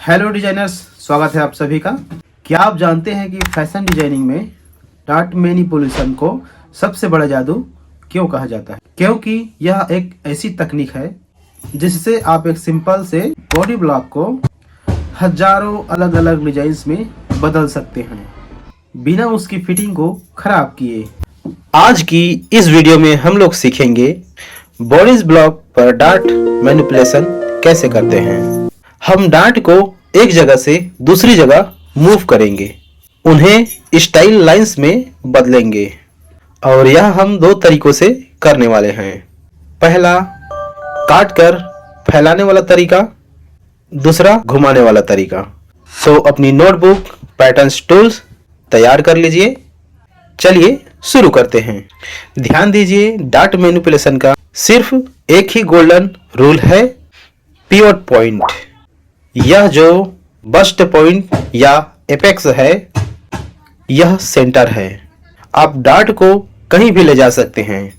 Hello designers, स्वागत है आप सभी का। क्या आप जानते हैं कि फैशन डिजाइनिंग में डार्ट मैनिपुलेशन को सबसे बड़ा जादू क्यों कहा जाता है? क्योंकि यह एक ऐसी तकनीक है जिससे आप एक सिंपल से बॉडी ब्लॉक को हजारों अलग अलग डिजाइन्स में बदल सकते हैं बिना उसकी फिटिंग को खराब किए। आज की इस वीडियो में हम लोग सीखेंगे बॉडीज ब्लॉक पर डार्ट मैनिपुलेशन कैसे करते हैं। हम डार्ट को एक जगह से दूसरी जगह मूव करेंगे, उन्हें स्टाइल लाइंस में बदलेंगे और यह हम दो तरीकों से करने वाले हैं। पहला काट कर फैलाने वाला तरीका, दूसरा घुमाने वाला तरीका। तो अपनी नोटबुक पैटर्न्स टूल्स तैयार कर लीजिए। चलिए शुरू करते हैं। ध्यान दीजिए, डार्ट मैनिपुलेशन का सिर्फ एक ही गोल्डन रूल है, पिवट पॉइंट। यह जो बस्ट पॉइंट या एपेक्स है, यह सेंटर है। आप डार्ट को कहीं भी ले जा सकते हैं,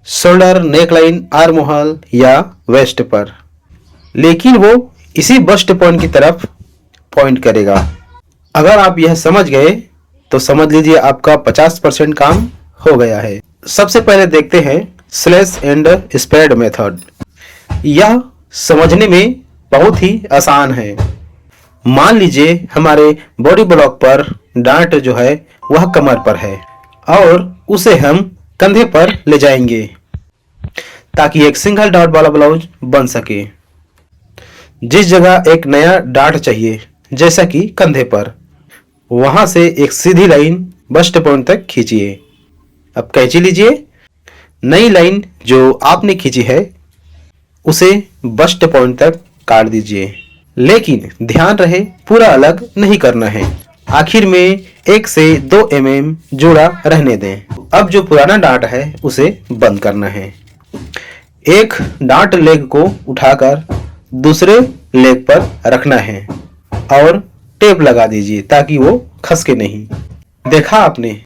शोल्डर, नेकलाइन, आर्म होल या वेस्ट पर, लेकिन वो इसी बस्ट पॉइंट की तरफ पॉइंट करेगा। अगर आप यह समझ गए तो समझ लीजिए आपका 50% काम हो गया है। सबसे पहले देखते हैं स्लैश एंड स्प्रेड मेथड। यह समझने में बहुत ही आसान है। मान लीजिए हमारे बॉडी ब्लॉक पर डार्ट जो है वह कमर पर है और उसे हम कंधे पर ले जाएंगे ताकि एक सिंगल डार्ट वाला ब्लाउज बन सके। जिस जगह एक नया डार्ट चाहिए, जैसा कि कंधे पर, वहां से एक सीधी लाइन बस्ट पॉइंट तक खींचिए। अब कैंची लीजिए, नई लाइन जो आपने खींची है उसे बस्ट पॉइंट तक काट दीजिए, लेकिन ध्यान रहे पूरा अलग नहीं करना है। आखिर में 1 से 2 mm जोड़ा रहने दें। अब जो पुराना डार्ट है उसे बंद करना है। एक डार्ट लेग को उठाकर दूसरे लेग पर रखना है और टेप लगा दीजिए ताकि वो खसके नहीं। देखा आपने,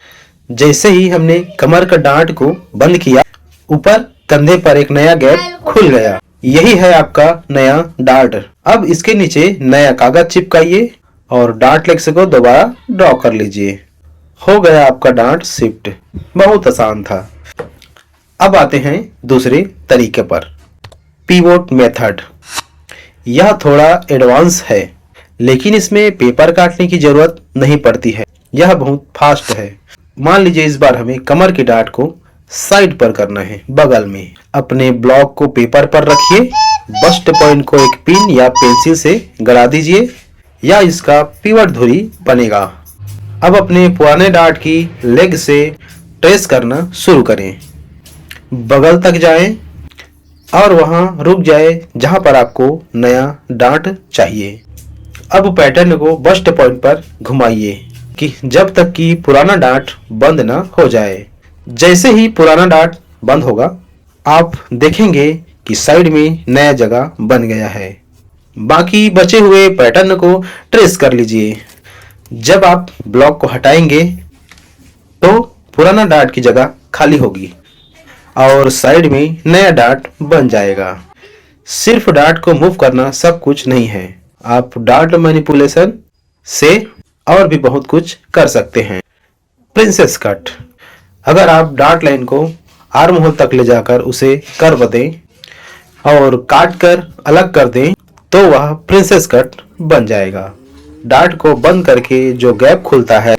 जैसे ही हमने कमर का डार्ट को बंद किया, ऊपर कंधे पर एक नया गैप खुल गया। यही है आपका नया डार्ट। अब इसके नीचे नया कागज चिपकाइए और डार्ट लेग्स को दोबारा ड्रॉ कर लीजिए। हो गया आपका डार्ट शिफ्ट। बहुत आसान था। अब आते हैं दूसरे तरीके पर, पिवोट मेथड। यह थोड़ा एडवांस है, लेकिन इसमें पेपर काटने की जरूरत नहीं पड़ती है। यह बहुत फास्ट है। मान लीजिए इस बार हमें कमर की डार्ट को साइड पर करना है, बगल में। अपने ब्लॉक को पेपर पर रखिए, बस्ट पॉइंट को एक पिन या पेंसिल से गड़ा दीजिए या इसका पिवट धुरी बनेगा। अब अपने पुराने डार्ट की लेग से ट्रेस करना शुरू करें। बगल तक जाएं और वहां रुक जाए जहां पर आपको नया डार्ट चाहिए। अब पैटर्न को बस्ट पॉइंट पर घुमाइए कि जब तक कि पुराना डार्ट बंद न हो जाए। जैसे ही पुराना डार्ट बंद होगा, आप देखेंगे कि साइड में नया जगह बन गया है। बाकी बचे हुए पैटर्न को ट्रेस कर लीजिए। जब आप ब्लॉक को हटाएंगे तो पुराना डार्ट की जगह खाली होगी और साइड में नया डार्ट बन जाएगा। सिर्फ डार्ट को मूव करना सब कुछ नहीं है। आप डार्ट मैनिपुलेशन से और भी बहुत कुछ कर सकते हैं। Princess cut. अगर आप डार्ट लाइन को आर्म होल तक ले जाकर उसे कर्व दें और काट कर अलग कर दें तो वह प्रिंसेस कट बन जाएगा। डार्ट को बंद करके जो गैप खुलता है,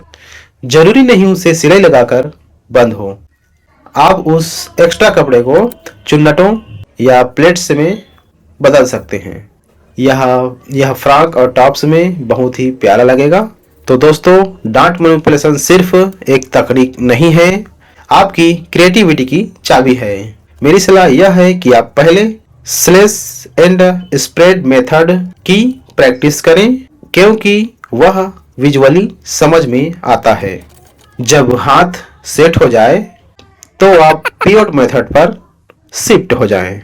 जरूरी नहीं उसे सिलाई लगाकर बंद हो। आप उस एक्स्ट्रा कपड़े को चुन्नटों या प्लेट्स में बदल सकते हैं। यह फ्रॉक और टॉप्स में बहुत ही प्यारा लगेगा। तो दोस्तों, डार्ट मैनिपुलेशन सिर्फ एक तकनीक नहीं है, आपकी क्रिएटिविटी की चाबी है। मेरी सलाह यह है कि आप पहले स्लैश एंड स्प्रेड मेथड की प्रैक्टिस करें, क्योंकि वह विजुअली समझ में आता है। जब हाथ सेट हो जाए तो आप पिवट मेथड पर शिफ्ट हो जाएं।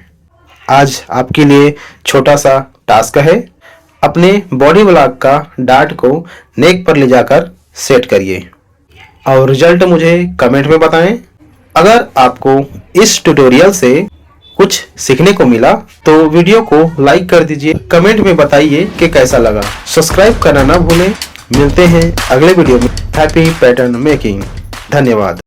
आज आपके लिए छोटा सा टास्क है, अपने बॉडी ब्लॉक का डार्ट को नेक पर ले जाकर सेट करिए और रिजल्ट मुझे कमेंट में बताएं। अगर आपको इस ट्यूटोरियल से कुछ सीखने को मिला तो वीडियो को लाइक कर दीजिए, कमेंट में बताइए कि कैसा लगा। सब्सक्राइब करना ना भूलें। मिलते हैं अगले वीडियो में। Happy pattern making. धन्यवाद।